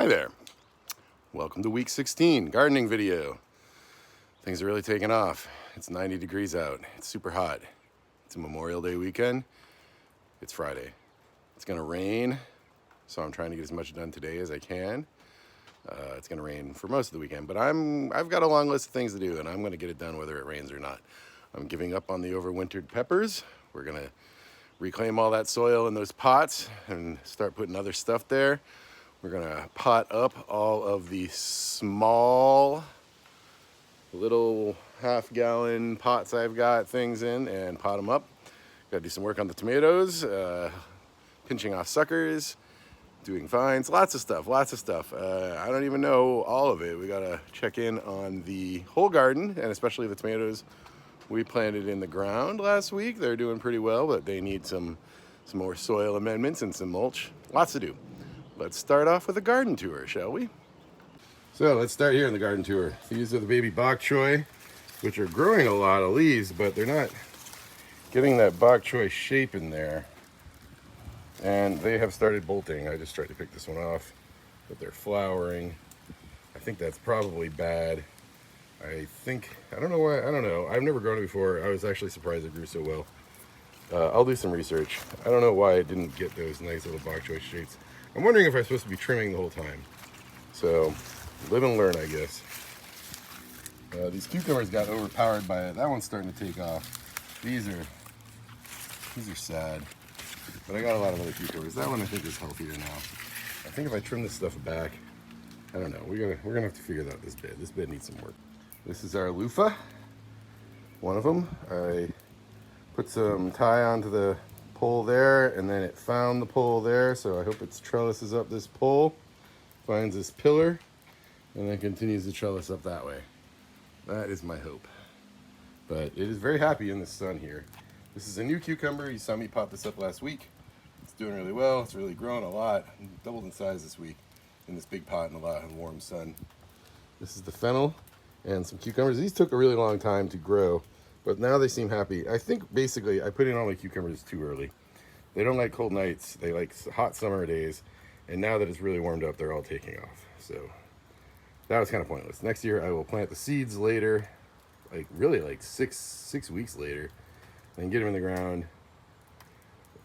Hi there. Welcome to week 16 gardening video. Things are really taking off. It's 90 degrees out. It's super hot. It's a Memorial Day weekend. It's Friday. It's gonna rain, so I'm trying to get as much done today as I can. It's gonna rain for most of the weekend, but I've got a long list of things to do, and I'm gonna get it done whether it rains or not. I'm giving up on the overwintered peppers. We're gonna reclaim all that soil in those pots and start putting other stuff there. We're gonna pot up all of the small little half-gallon pots I've got things in and pot them up. Gotta do some work on the tomatoes, pinching off suckers, doing vines, lots of stuff. I don't even know all of it. We gotta check in on the whole garden, and especially the tomatoes we planted in the ground last week. They're doing pretty well, but they need some more soil amendments and some mulch. Lots to do. Let's start off with a garden tour, shall we? So let's start here in the garden tour. These are the baby bok choy, which are growing a lot of leaves, but they're not getting that bok choy shape in there. And they have started bolting. I just tried to pick this one off, but they're flowering. I think that's probably bad. I don't know why, I don't know. I've never grown it before. I was actually surprised it grew so well. I'll do some research. I don't know why it didn't get those nice little bok choy shapes. I'm wondering if I'm supposed to be trimming the whole time. So, live and learn, I guess. These cucumbers got overpowered by it. That one's starting to take off. These are sad. But I got a lot of other cucumbers. That one I think is healthier now. I think if I trim this stuff back, I don't know. We're gonna have to figure out this bed. This bed needs some work. This is our loofah. One of them. I put some tie onto the pole there, and then it found the pole there, so I hope its trellises up this pole, finds this pillar, and then continues to trellis up that way. That is my hope. But it is very happy in the sun here. This is a new cucumber. You saw me pot this up last week. It's doing really well. It's really grown a lot. Doubled in size this week in this big pot in a lot of warm sun. This is the fennel and some cucumbers. These took a really long time to grow, but now they seem happy. I think basically I put in all my cucumbers too early. They don't like cold nights. They like hot summer days. And now that it's really warmed up, they're all taking off. So that was kind of pointless. Next year I will plant the seeds later, like six weeks later, and get them in the ground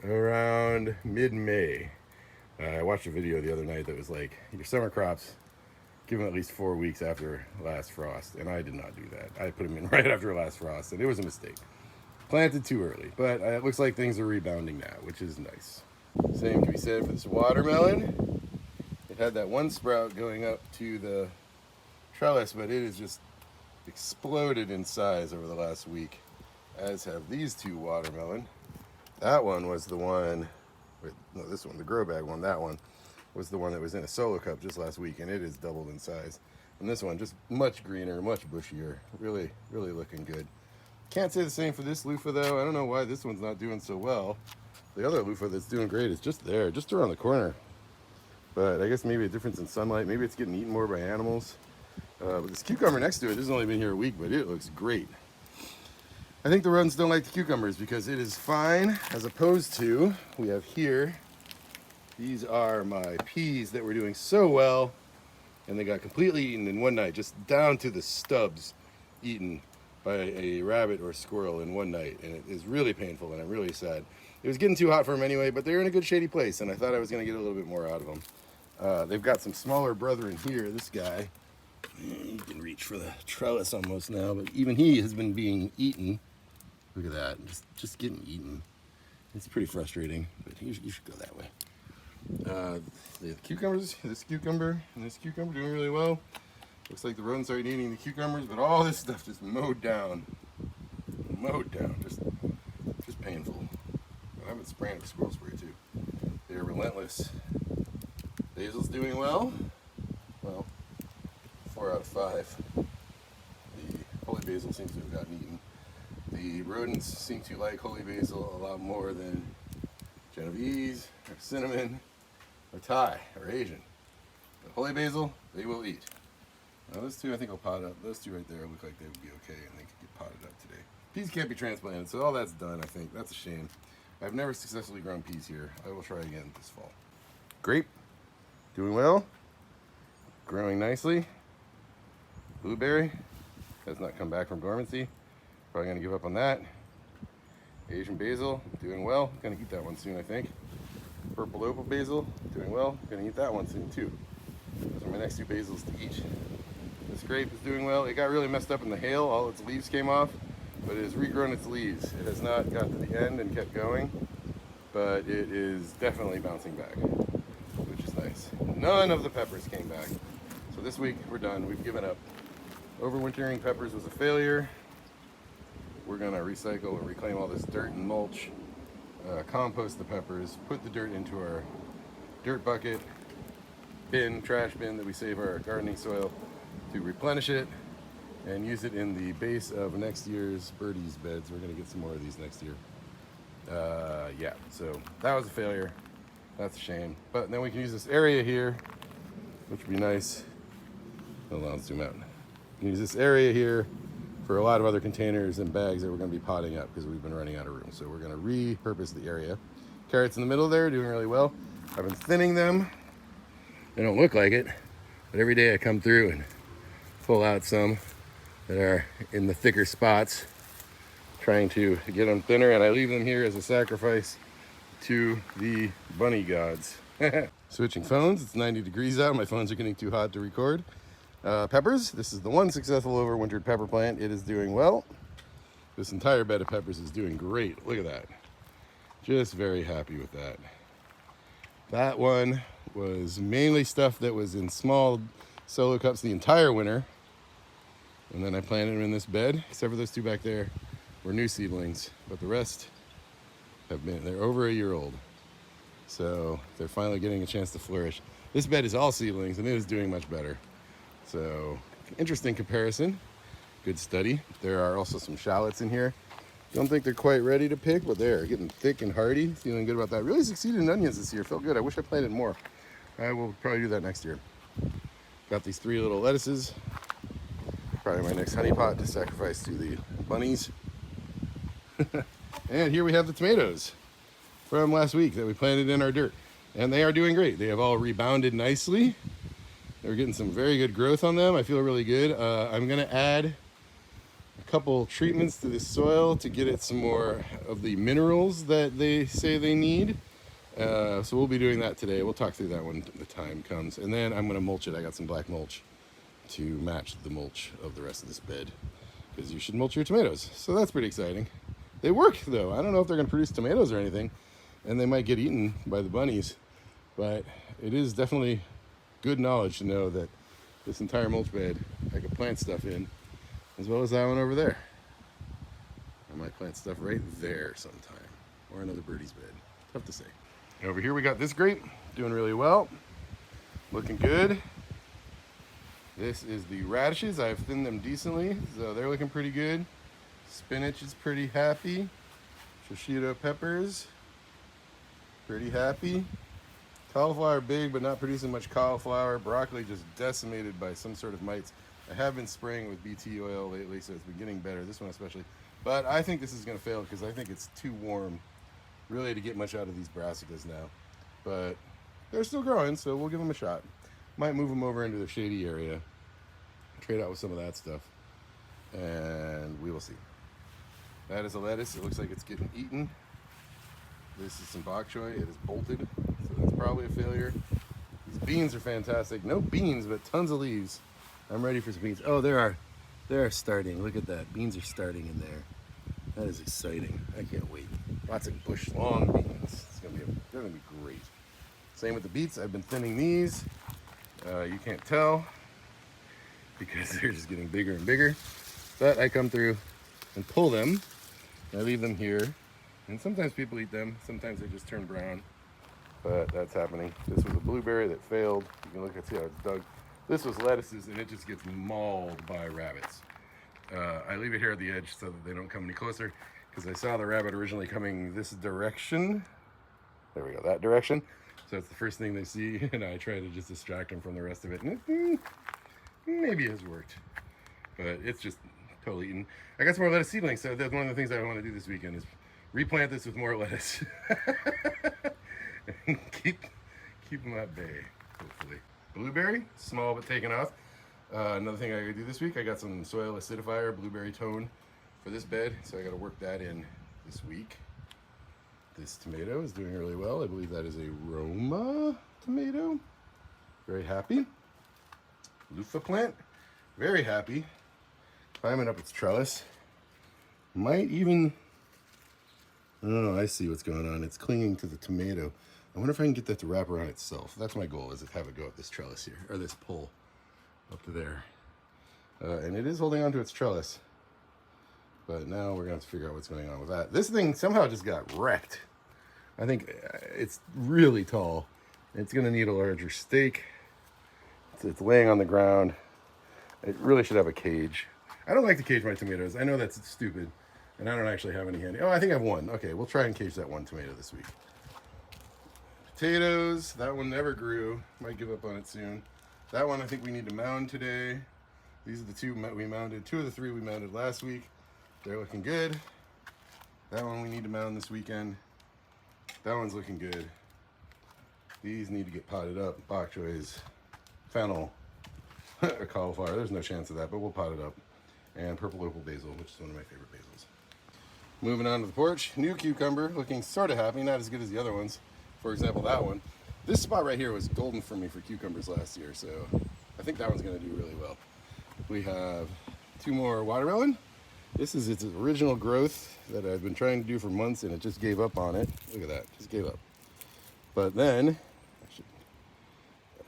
around mid-May. I watched a video the other night that was like, your summer crops, give them at least 4 weeks after last frost, and I did not do that. I put them in right after last frost, and it was a mistake. Planted too early, but it looks like things are rebounding now, which is nice. Same can be said for this watermelon. It had that one sprout going up to the trellis, but it has just exploded in size over the last week, as have these two watermelon. That one was the one, no, this one, the grow bag one, that one was the one that was in a solo cup just last week, and it is doubled in size. And this one, just much greener, much bushier, really, really looking good. Can't say the same for this loofah though. I don't know why this one's not doing so well. The other loofah that's doing great is just there, just around the corner. But I guess maybe a difference in sunlight. Maybe it's getting eaten more by animals. But this cucumber next to it, this has only been here a week, but it looks great. I think the rodents don't like the cucumbers because it is fine, as opposed to, we have here, these are my peas that were doing so well, and they got completely eaten in one night, just down to the stubs, eaten by a rabbit or squirrel in one night, and it is really painful, and I'm really sad. It was getting too hot for them anyway, but they're in a good shady place, and I thought I was going to get a little bit more out of them. They've got some smaller brethren here. This guy, you can reach for the trellis almost now, but even he has been being eaten. Look at that, just getting eaten. It's pretty frustrating, but you should go that way. The cucumbers, this cucumber and this cucumber doing really well. Looks like the rodents are eating the cucumbers, but all this stuff just mowed down, just painful. But I've been spraying with squirrel spray too. They're relentless. Basil's doing well. 4 out of 5. The holy basil seems to have gotten eaten. The rodents seem to like holy basil a lot more than Genovese or cinnamon or Thai or Asian. But holy basil, they will eat. Now those two I think I'll pot up. Those two right there look like they would be okay and they could get potted up today. Peas can't be transplanted, so all that's done, I think. That's a shame. I've never successfully grown peas here. I will try again this fall. Grape, doing well. growing nicely. Blueberry has not come back from dormancy. Probably gonna give up on that. Asian basil, doing well. Gonna eat that one soon, I think. Purple opal basil, doing well. Gonna eat that one soon too. Those are my next 2 basils to eat. This grape is doing well. It got really messed up in the hail. All its leaves came off, but it has regrown its leaves. It has not got to the end and kept going, but it is definitely bouncing back, which is nice. None of the peppers came back. So this week we're done. We've given up. Overwintering peppers was a failure. We're gonna recycle and reclaim all this dirt and mulch, compost the peppers, put the dirt into our dirt bucket, trash bin that we save our gardening soil to replenish it and use it in the base of next year's birdies beds. We're gonna get some more of these next year. Yeah, so that was a failure. That's a shame. But then we can use this area here, which would be nice. Hold on, let's zoom out. We can use this area here for a lot of other containers and bags that we're gonna be potting up because we've been running out of room. So we're gonna repurpose the area. Carrots in the middle there, doing really well. I've been thinning them. They don't look like it, but every day I come through and pull out some that are in the thicker spots, trying to get them thinner, and I leave them here as a sacrifice to the bunny gods. Switching phones, it's 90 degrees out. My phones are getting too hot to record. Peppers, this is the one successful overwintered pepper plant. It is doing well. This entire bed of peppers is doing great. Look at that. Just very happy with that. That one was mainly stuff that was in small solo cups the entire winter. And then I planted them in this bed, except for those 2 back there were new seedlings, but the rest they're over a year old. So they're finally getting a chance to flourish. This bed is all seedlings and it is doing much better. So interesting comparison, good study. There are also some shallots in here. Don't think they're quite ready to pick, but they're getting thick and hardy. Feeling good about that. Really succeeded in onions this year, felt good. I wish I planted more. I will probably do that next year. Got these 3 little lettuces. Probably my next honey pot to sacrifice to the bunnies. And here we have the tomatoes from last week that we planted in our dirt. And they are doing great. They have all rebounded nicely. They're getting some very good growth on them. I feel really good. I'm gonna add a couple treatments to this soil to get it some more of the minerals that they say they need. So we'll be doing that today. We'll talk through that when the time comes. And then I'm gonna mulch it. I got some black mulch to match the mulch of the rest of this bed, because you should mulch your tomatoes. So that's pretty exciting. They work though. I don't know if they're gonna produce tomatoes or anything, and they might get eaten by the bunnies, but it is definitely good knowledge to know that this entire mulch bed I could plant stuff in, as well as that one over there. I might plant stuff right there sometime, or another birdie's bed. Tough to say. Over here we got this grape, doing really well, looking good. This is the radishes. I've thinned them decently, so they're looking pretty good. Spinach is pretty happy. Shishito peppers, pretty happy. Cauliflower big, but not producing much cauliflower. Broccoli just decimated by some sort of mites. I have been spraying with BT oil lately, so it's been getting better, this one especially. But I think this is gonna fail because I think it's too warm really to get much out of these brassicas now. But they're still growing, so we'll give them a shot. Might move them over into the shady area, trade out with some of that stuff, and we will see. That is a lettuce. It looks like it's getting eaten. This is some bok choy. It is bolted, so that's probably a failure. These beans are fantastic. No beans, but tons of leaves. I'm ready for some beans. Oh, they're starting. Look at that. Beans are starting in there. That is exciting. I can't wait. Lots of bush long beans. They're gonna be great. Same with the beets. I've been thinning these. You can't tell because they're just getting bigger and bigger. But I come through and pull them. I leave them here. And sometimes people eat them. Sometimes they just turn brown. But that's happening. This was a blueberry that failed. You can look and see how it's dug. This was lettuces, and it just gets mauled by rabbits. I leave it here at the edge so that they don't come any closer, because I saw the rabbit originally coming this direction. There we go, that direction. So it's the first thing they see, and I try to just distract them from the rest of it. And it maybe has worked, but it's just totally eaten. I got some more lettuce seedlings, so that's one of the things I want to do this weekend is replant this with more lettuce. And keep them at bay, hopefully. blueberry, small but taken off. Another thing I gotta do this week, I got some soil acidifier, blueberry tone for this bed, so I gotta work that in this week. This tomato is doing really well. I believe that is a Roma tomato. Very happy. Loofah plant, very happy. Climbing up its trellis. Might even, oh, I see what's going on. It's clinging to the tomato. I wonder if I can get that to wrap around itself. That's my goal, is to have it go up this trellis here, or this pole up to there. And it is holding onto its trellis. But now we're gonna have to figure out what's going on with that. This thing somehow just got wrecked. I think it's really tall. It's gonna need a larger stake. It's laying on the ground. It really should have a cage. I don't like to cage my tomatoes. I know that's stupid, and I don't actually have any handy. Oh, I think I have one. Okay, we'll try and cage that one tomato this week. Potatoes, that one never grew. Might give up on it soon. That one I think we need to mound today. These are the two we mounded. 2 of the 3 we mounded last week. They're looking good. That one we need to mound this weekend. That one's looking good. These need to get potted up. Bok choys, fennel, a cauliflower. There's no chance of that, but we'll pot it up. And purple opal basil, which is one of my favorite basils. Moving on to the porch. New cucumber, looking sort of happy, not as good as the other ones. For example, that one. This spot right here was golden for me for cucumbers last year, so I think that one's gonna do really well. We have 2 more watermelon. This is its original growth that I've been trying to do for months, and it just gave up on it. Look at that, just gave up. But then,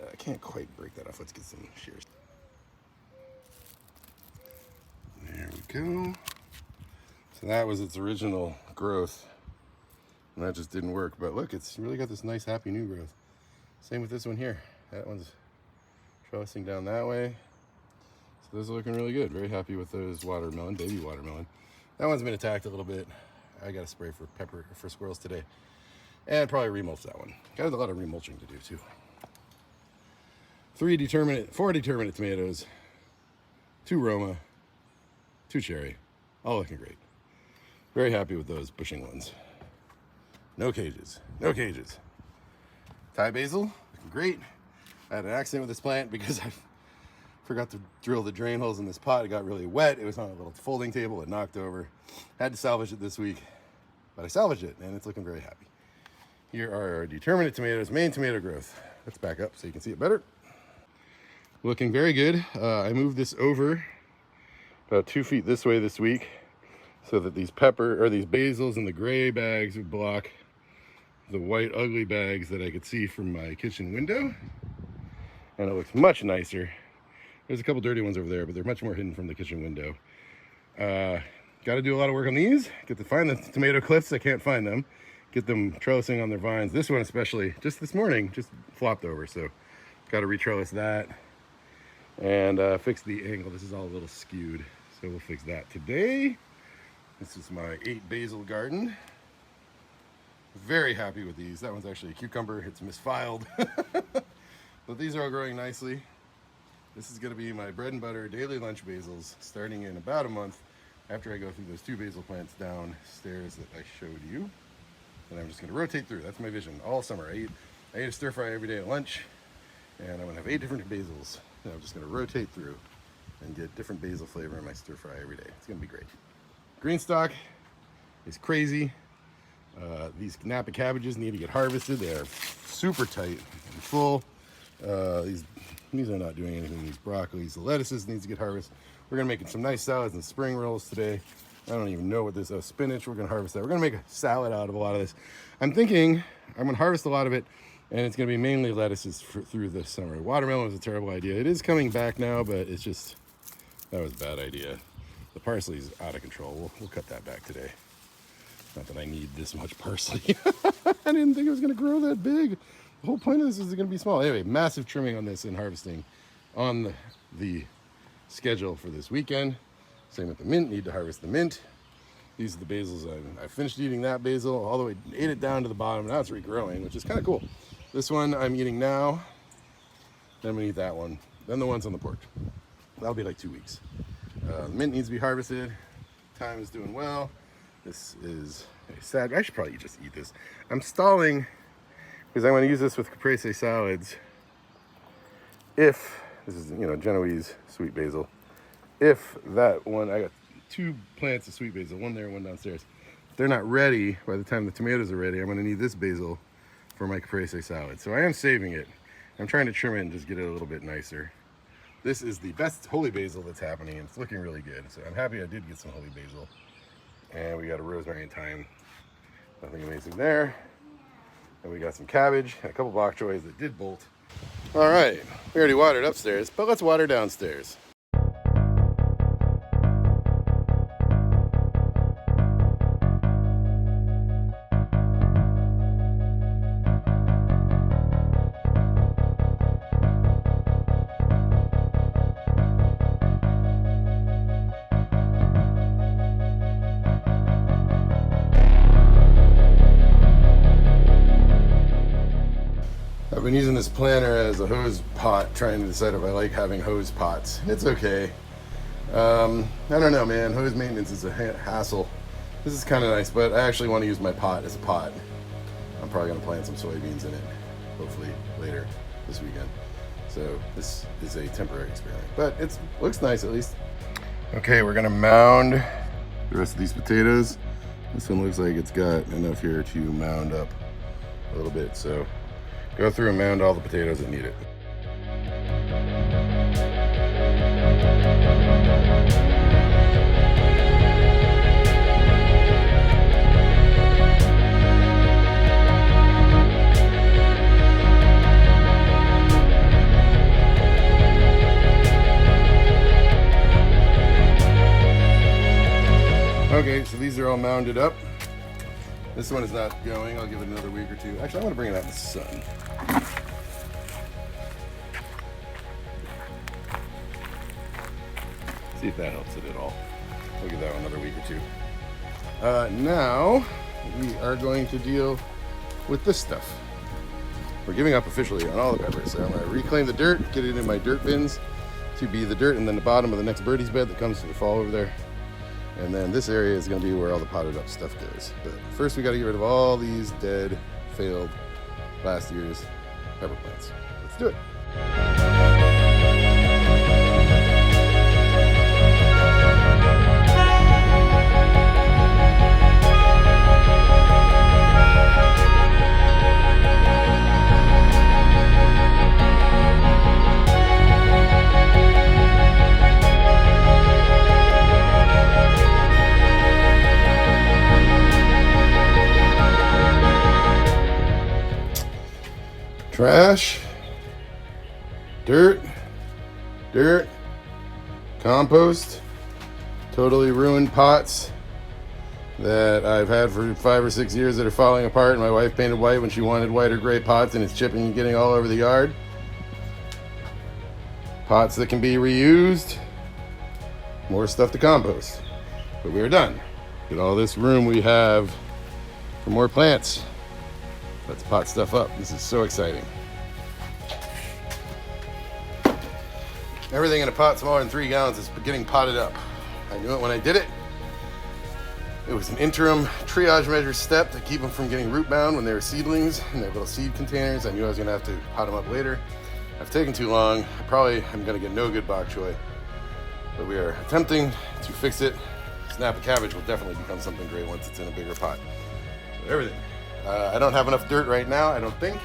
I can't quite break that off. Let's get some shears. There we go. So that was its original growth, and that just didn't work. But look, it's really got this nice, happy new growth. Same with this one here. That one's trellising down that way. So those are looking really good. Very happy with those watermelon, baby watermelon. That one's been attacked a little bit. I got to spray for squirrels today, and probably remulch that one. Got a lot of remulching to do too. 4 determinate tomatoes, 2 Roma, 2 cherry, all looking great. Very happy with those bushing ones. No cages, no cages. Thai basil, looking great. I had an accident with this plant because I forgot to drill the drain holes in this pot. It got really wet. It was on a little folding table. It knocked over. Had to salvage it this week, but I salvaged it, and it's looking very happy. Here are our determinate tomatoes, main tomato growth. Let's back up so you can see it better. Looking very good. I moved this over about 2 feet this way this week so that these basils in the gray bags would block the white ugly bags that I could see from my kitchen window. And it looks much nicer. There's a couple dirty ones over there, but they're much more hidden from the kitchen window. Got to do a lot of work on these. Get to find the tomato cliffs. I can't find them. Get them trellising on their vines. This one especially, just this morning, just flopped over. So got to retrellis that. And fix the angle. This is all a little skewed, so we'll fix that today. This is my 8 basil garden. Very happy with these. That one's actually a cucumber. It's misfiled. But these are all growing nicely. This is going to be my bread and butter daily lunch basils starting in about a month after I go through those 2 basil plants downstairs that I showed you. And I'm just going to rotate through. That's my vision all summer. I eat a stir fry every day at lunch, and I'm going to have 8 different basils. And I'm just going to rotate through and get different basil flavor in my stir fry every day. It's going to be great. Green stock is crazy. These Napa cabbages need to get harvested. They are super tight and full. These are not doing anything. These broccolis, the lettuces needs to get harvested. We're going to make some nice salads and spring rolls today. I don't even know what this is. Spinach, we're going to harvest that. We're going to make a salad out of a lot of this. I'm thinking I'm going to harvest a lot of it, and it's going to be mainly lettuces through this summer. Watermelon was a terrible idea. It is coming back now, but it's just, that was a bad idea. The parsley is out of control. We'll cut that back today. Not that I need this much parsley. I didn't think it was going to grow that big. The whole point of this is going to be small. Anyway, massive trimming on this and harvesting on the schedule for this weekend. Same with the mint. Need to harvest the mint. These are the basils. I finished eating that basil all the way, ate it down to the bottom. Now it's regrowing, which is kind of cool. This one I'm eating now. Then we eat that one. Then the ones on the porch. That'll be like 2 weeks. The mint needs to be harvested. Thyme is doing well. This is a sad. I should probably just eat this. I'm stalling because I want to use this with caprese salads. if this is, Genoese sweet basil, if that one, I got 2 plants of sweet basil, one there and one downstairs. If they're not ready by the time the tomatoes are ready, I'm going to need this basil for my caprese salad. So I am saving it. I'm trying to trim it and just get it a little bit nicer. This is the best holy basil that's happening, and it's looking really good. So I'm happy I did get some holy basil. And we got a rosemary and thyme. Nothing amazing there. And we got some cabbage and a couple bok choys that did bolt. All right, we already watered upstairs, but let's water downstairs. I've been using this planter as a hose pot, trying to decide if I like having hose pots. It's okay. I don't know, man. Hose maintenance is a hassle. This is kind of nice, but I actually want to use my pot as a pot. I'm probably going to plant some soybeans in it, hopefully later this weekend. So this is a temporary experiment, but it looks nice at least. Okay, we're going to mound the rest of these potatoes. This one looks like it's got enough here to mound up a little bit, so go through and mound all the potatoes that need it. Okay, so these are all mounded up. This one is not going. I'll give it another week or two. Actually, I want to bring it out in the sun. See if that helps it at all. We'll give that one another week or two. Now, we are going to deal with this stuff. We're giving up officially on all the peppers. So I'm going to reclaim the dirt, get it in my dirt bins to be the dirt, and then the bottom of the next birdie's bed that comes to the fall over there. And then this area is going to be where all the potted up stuff goes. But first we got to get rid of all these dead, failed last year's pepper plants. Let's do it. Trash, dirt, compost, totally ruined pots that I've had for 5 or 6 years that are falling apart, and my wife painted white when she wanted white or gray pots, and it's chipping and getting all over the yard. Pots that can be reused, more stuff to compost. But we are done. Get all this room we have for more plants. Let's pot stuff up. This is so exciting. Everything in a pot smaller than 3 gallons is getting potted up. I knew it when I did it. It was an interim triage measure step to keep them from getting root bound when they were seedlings in their little seed containers. I knew I was gonna have to pot them up later. I've taken too long. I probably am gonna get no good bok choy, but we are attempting to fix it. Snap of cabbage will definitely become something great once it's in a bigger pot. So everything. I don't have enough dirt right now, I don't think.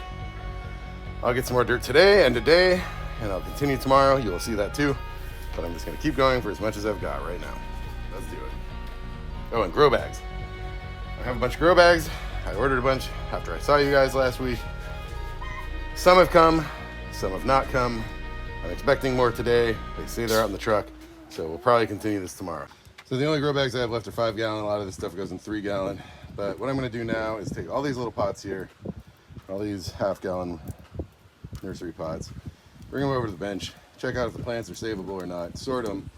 I'll get some more dirt today, and I'll continue tomorrow. You'll see that too. But I'm just gonna keep going for as much as I've got right now. Let's do it. Oh, and grow bags. I have a bunch of grow bags. I ordered a bunch after I saw you guys last week. Some have come, some have not come. I'm expecting more today. They say they're out in the truck, so we'll probably continue this tomorrow. So the only grow bags I have left are 5 gallon. A lot of this stuff goes in 3 gallon. But what I'm gonna do now is take all these little pots here, all these half-gallon nursery pots, bring them over to the bench, check out if the plants are savable or not, sort them,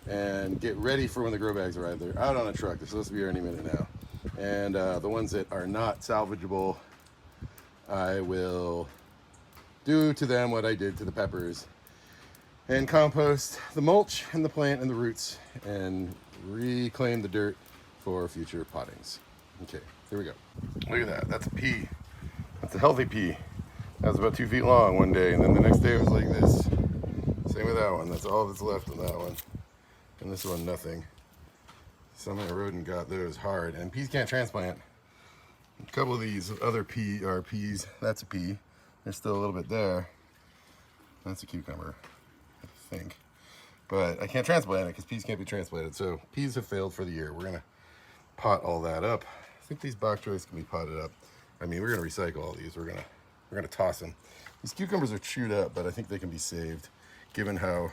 and get ready for when the grow bags arrive. They're out on a truck. They're supposed to be here any minute now. And the ones that are not salvageable, I will do to them what I did to the peppers and compost the mulch and the plant and the roots and reclaim the dirt for future pottings. Okay, here we go. Look at that. That's a pea. That's a healthy pea. That was about 2 feet long one day, and then the next day it was like this. That's all that's left in that one. And this one, nothing. Somehow a rodent got those hard. And peas can't transplant. A couple of these other peas. That's a pea. There's still a little bit there. That's a cucumber, I think. But I can't transplant it because peas can't be transplanted. So peas have failed for the year. We're gonna pot all that up. I think these bok choys can be potted up. I mean, we're gonna recycle all these. We're gonna toss them. These cucumbers are chewed up, but I think they can be saved given how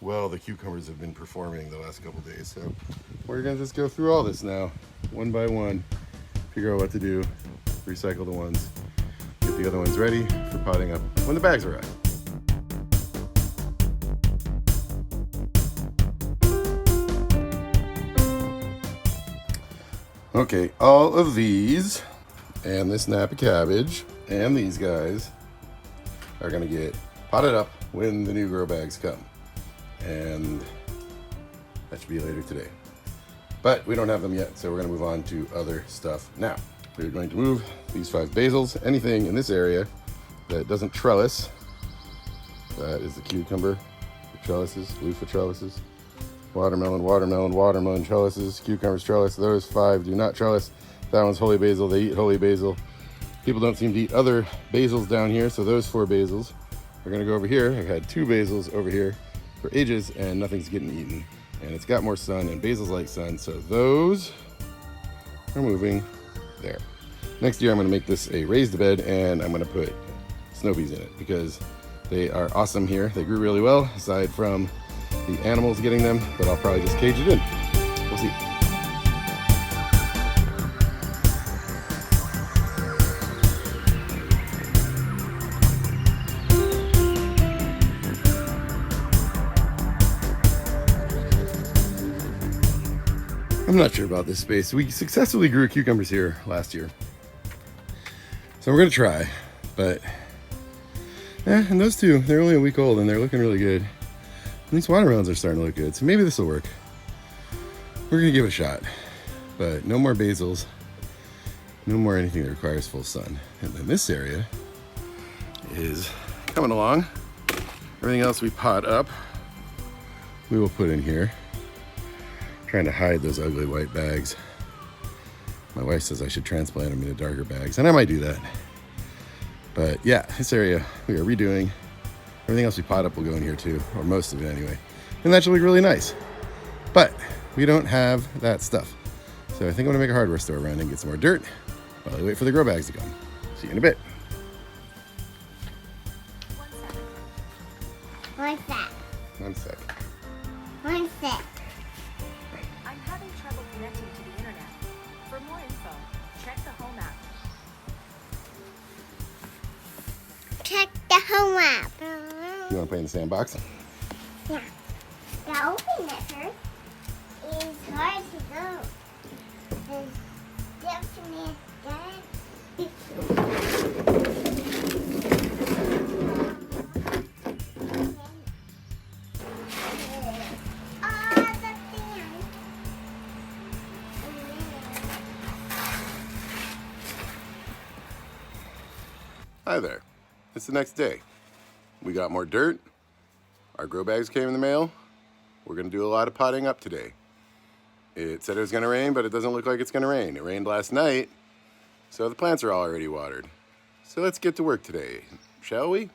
well the cucumbers have been performing the last couple days. So we're gonna just go through all this now, one by one, figure out what to do, recycle the ones, get the other ones ready for potting up when the bags arrive. Okay, all of these and this snap of cabbage and these guys are gonna get potted up when the new grow bags come. And that should be later today. But we don't have them yet, so we're gonna move on to other stuff now. We're going to move these 5 basils. Anything in this area that doesn't trellis, that is the cucumber, the trellises, loofah trellises, watermelon trellises, cucumbers trellis. Those 5 do not trellis. That one's holy basil. They eat holy basil. People don't seem to eat other basils down here, so those 4 basils are gonna go over here. I've had 2 basils over here for ages and nothing's getting eaten. And it's got more sun and basils like sun, so those are moving there. Next year I'm gonna make this a raised bed and I'm gonna put snow peas in it because they are awesome here. They grew really well, aside from the animals getting them, but I'll probably just cage it in. We'll see. I'm not sure about this space. We successfully grew cucumbers here last year. So we're gonna try, but and those 2, they're only a week old and they're looking really good. And these watermelons are starting to look good, so maybe this will work. We're gonna give it a shot, but no more basils, no more anything that requires full sun. And then this area is coming along. Everything else we pot up, we will put in here. Trying to hide those ugly white bags. My wife says I should transplant them into darker bags, and I might do that. But yeah, this area we are redoing. Everything else we pot up will go in here too, or most of it anyway. And that should look really nice. But we don't have that stuff. So I think I'm gonna make a hardware store run and get some more dirt while I wait for the grow bags to come. See you in a bit. One sec. One sec. One sec. I'm having trouble connecting to the internet. For more info, check the home app. Check the home app. You wanna play in the sandbox? Yeah. The open it first is hard to go. The steps to me Hi there. It's the next day. We got more dirt. Our grow bags came in the mail. We're gonna do a lot of potting up today. It said it was gonna rain, but it doesn't look like it's gonna rain. It rained last night, so the plants are already watered. So let's get to work today, shall we?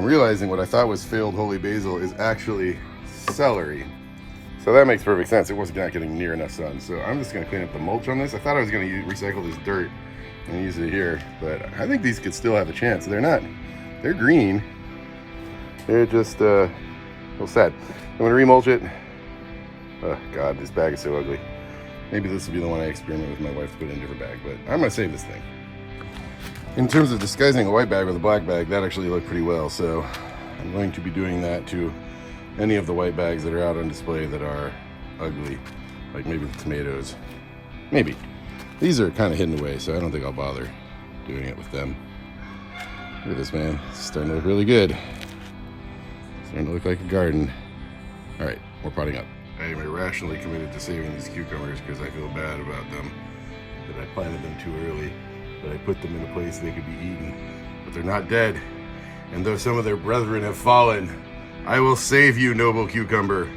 realizing what I thought was failed holy basil is actually celery. So that makes perfect sense. It was not getting near enough sun. So I'm just gonna clean up the mulch on this. I thought I was gonna recycle this dirt and use it here, but I think these could still have a chance. They're not, they're green. They're just a little sad. I'm gonna remulch it. Oh God, this bag is so ugly. Maybe this will be the one I experiment with my wife to put in a different bag, but I'm gonna save this thing. In terms of disguising a white bag with a black bag, that actually looked pretty well. So I'm going to be doing that to any of the white bags that are out on display that are ugly, like maybe the tomatoes. Maybe. These are kind of hidden away, so I don't think I'll bother doing it with them. Look at this, man. It's starting to look really good. It's starting to look like a garden. All right, we're potting up. I am irrationally committed to saving these cucumbers because I feel bad about them, that I planted them too early, that I put them in a place they could be eaten. But they're not dead, and though some of their brethren have fallen, I will save you, noble cucumber.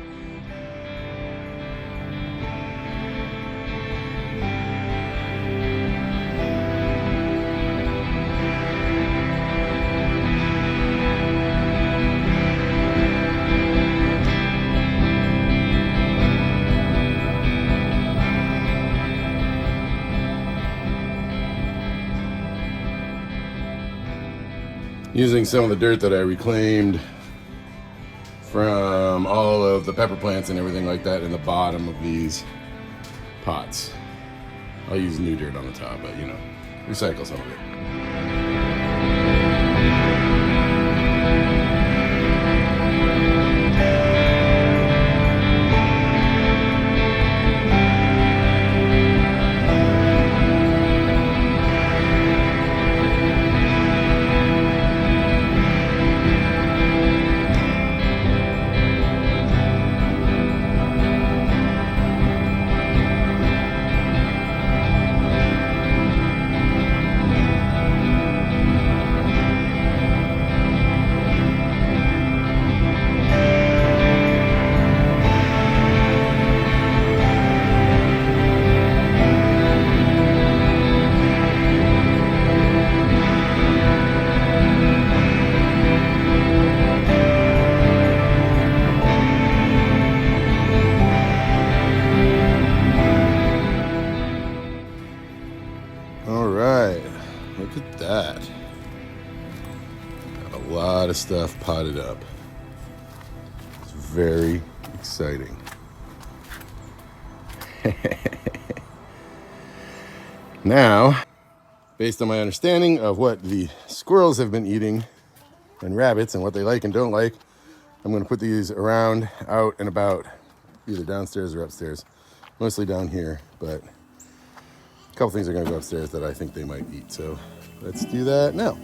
Using some of the dirt that I reclaimed from all of the pepper plants and everything like that in the bottom of these pots. I'll use new dirt on the top, but you know, recycle some of it. Look at that. Got a lot of stuff potted up. It's very exciting. Now, based on my understanding of what the squirrels have been eating and rabbits and what they like and don't like, I'm going to put these around, out and about, either downstairs or upstairs. Mostly down here, but a couple things are going to go upstairs that I think they might eat. So let's do that now.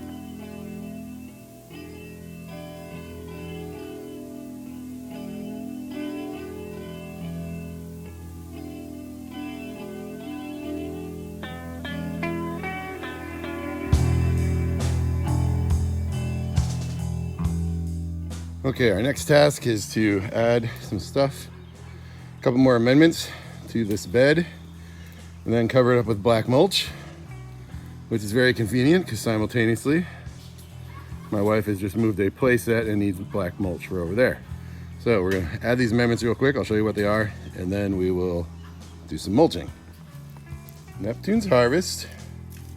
Okay, our next task is to add some stuff, a couple more amendments to this bed, and then cover it up with black mulch, which is very convenient because simultaneously my wife has just moved a play set and needs black mulch for over there. So we're gonna add these amendments real quick. I'll show you what they are, and then we will do some mulching. Neptune's Harvest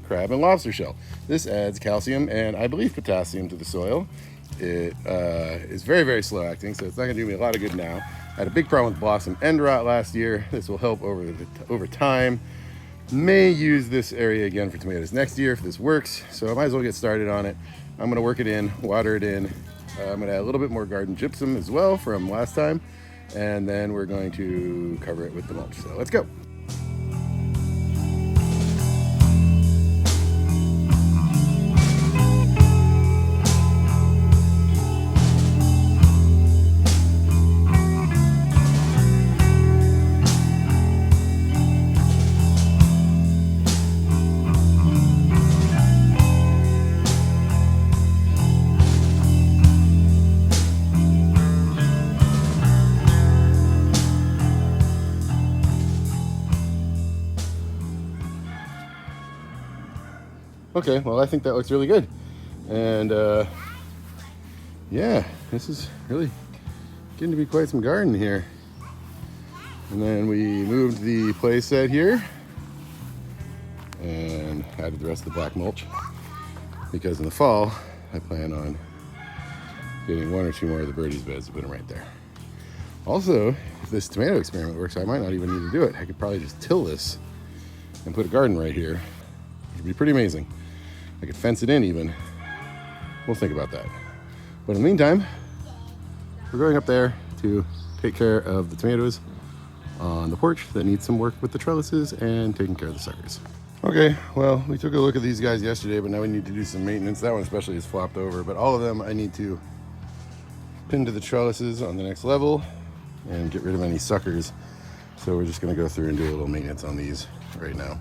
crab and lobster shell. This adds calcium and I believe potassium to the soil. It is very, very slow acting, so it's not gonna do me a lot of good now. I had a big problem with blossom end rot last year. This will help over time. May use this area again for tomatoes next year if this works, so I might as well get started on it. I'm gonna work it in, water it in. I'm gonna add a little bit more garden gypsum as well from last time, and then we're going to cover it with the mulch. So let's go. Okay, well, I think that looks really good. And yeah, this is really getting to be quite some garden here. And then we moved the play set here and added the rest of the black mulch because in the fall I plan on getting 1 or 2 more of the birdies beds and put them right there. Also, if this tomato experiment works, I might not even need to do it. I could probably just till this and put a garden right here, which would be pretty amazing. I could fence it in even. We'll think about that. But in the meantime, we're going up there to take care of the tomatoes on the porch that need some work with the trellises and taking care of the suckers. Okay, well, we took a look at these guys yesterday, but now we need to do some maintenance. That one especially is flopped over, but all of them I need to pin to the trellises on the next level and get rid of any suckers. So we're just gonna go through and do a little maintenance on these right now.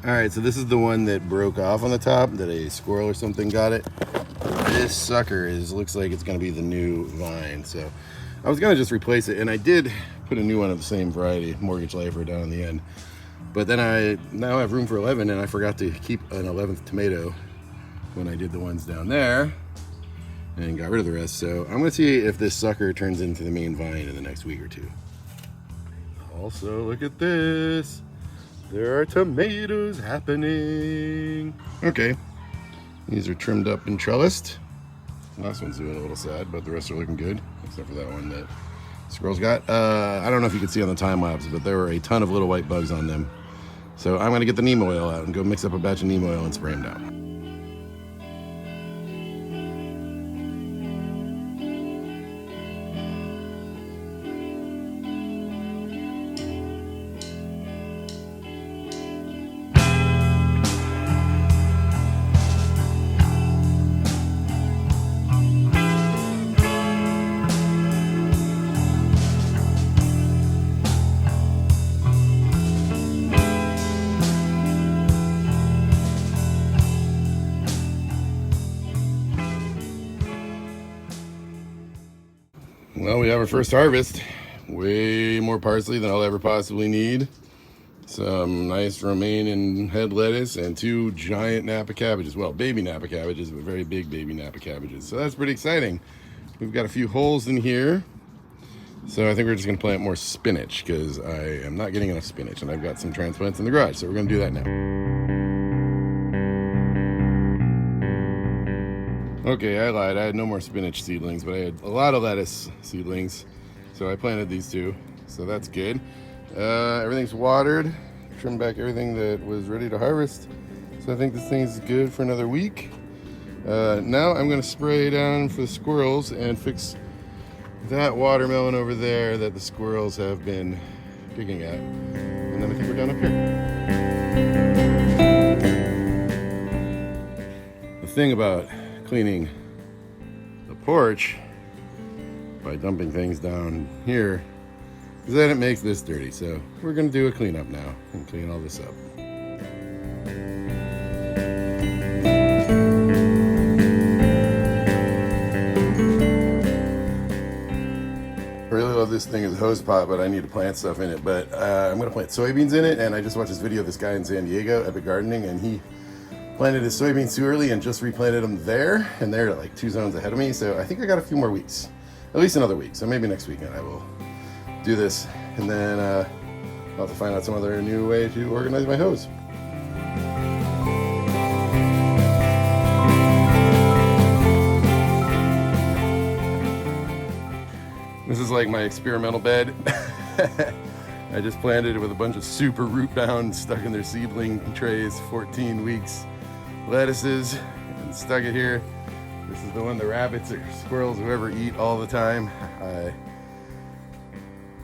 All right, so this is the one that broke off on the top, that a squirrel or something got it. This sucker looks like it's gonna be the new vine. So I was gonna just replace it, and I did put a new one of the same variety, Mortgage Lifer, down in the end. But then I now have room for 11, and I forgot to keep an 11th tomato when I did the ones down there and got rid of the rest. So I'm gonna see if this sucker turns into the main vine in the next week or 2. Also, look at this. There are tomatoes happening. Okay, these are trimmed up and trellised. Last one's doing a little sad, but the rest are looking good, except for that one that squirrels got. I don't know if you can see on the time lapse, but there were a ton of little white bugs on them. So I'm gonna get the neem oil out and go mix up a batch of neem oil and spray them down. Well, we have our first harvest. Way more parsley than I'll ever possibly need. Some nice romaine and head lettuce and 2 giant Napa cabbages. Well, baby Napa cabbages, but very big baby Napa cabbages. So that's pretty exciting. We've got a few holes in here. So I think we're just gonna plant more spinach because I am not getting enough spinach, and I've got some transplants in the garage. So we're gonna do that now. Okay, I lied. I had no more spinach seedlings, but I had a lot of lettuce seedlings. So I planted these 2, so that's good. Everything's watered. Trimmed back everything that was ready to harvest. So I think this thing's good for another week. Now I'm gonna spray down for the squirrels and fix that watermelon over there that the squirrels have been picking at. And then I think we're done up here. The thing about cleaning the porch by dumping things down here is that it makes this dirty. So we're gonna do a cleanup now and clean all this up. I really love this thing as a hose pot, but I need to plant stuff in it. But I'm gonna plant soybeans in it, and I just watched this video of this guy in San Diego, Epic Gardening, and he planted his soybeans too early and just replanted them there, and they're like 2 zones ahead of me. So I think I got a few more weeks, at least another week. So maybe next weekend I will do this, and then I'll have to find out some other new way to organize my hose. This is like my experimental bed. I just planted it with a bunch of super root bound, stuck in their seedling trays, 14 weeks lettuces, and stuck it here. This is the one the rabbits or squirrels, whoever, eat all the time.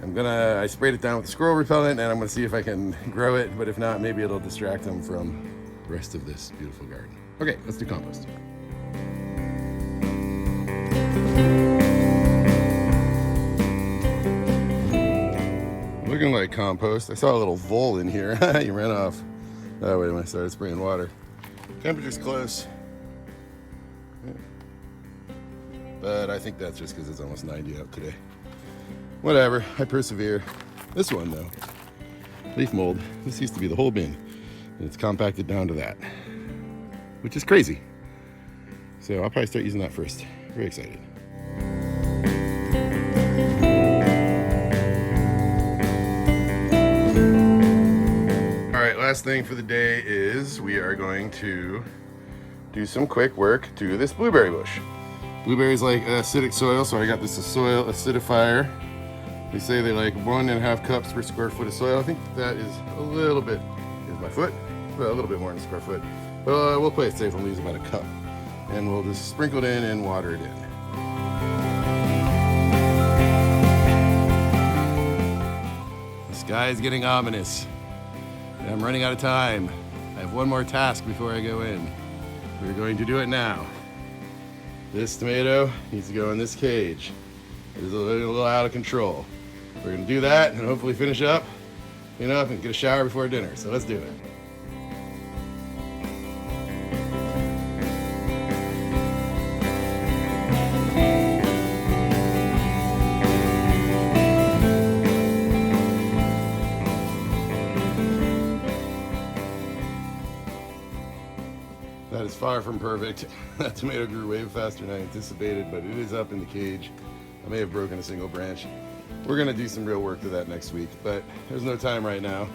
I sprayed it down with squirrel repellent, and I'm gonna see if I can grow it, but if not, maybe it'll distract them from the rest of this beautiful garden. Okay, let's do compost. Looking like compost. I saw a little vole in here. He ran off that way when I started spraying water. Temperature's close. Yeah. But I think that's just because it's almost 90 out today. Whatever, I persevere. This one though, leaf mold, this used to be the whole bin, and it's compacted down to that, which is crazy. So I'll probably start using that first. Very excited. All right, last thing for the day is we are going to do some quick work to this blueberry bush. Blueberries like acidic soil, so I got this soil acidifier. They say they like 1.5 cups per square foot of soil. I think that is a little bit, here's my foot, well, a little bit more than a square foot. But we'll play it safe and we'll use about a cup. And we'll just sprinkle it in and water it in. The sky is getting ominous. And I'm running out of time. I have one more task before I go in. We're going to do it now. This tomato needs to go in this cage. It is a little out of control. We're gonna do that and hopefully finish up, clean up, and get a shower before dinner. So let's do it. That is far from perfect. That tomato grew way faster than I anticipated, but it is up in the cage. I may have broken a single branch. We're gonna do some real work to that next week, but there's no time right now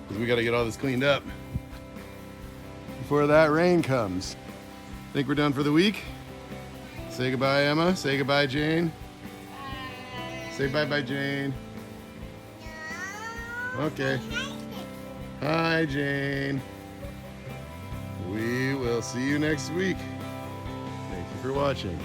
because we gotta get all this cleaned up before that rain comes. Think we're done for the week? Say goodbye, Emma. Say goodbye, Jane. Say bye-bye, Jane. Okay. Hi, Jane. We will see you next week. Thank you for watching.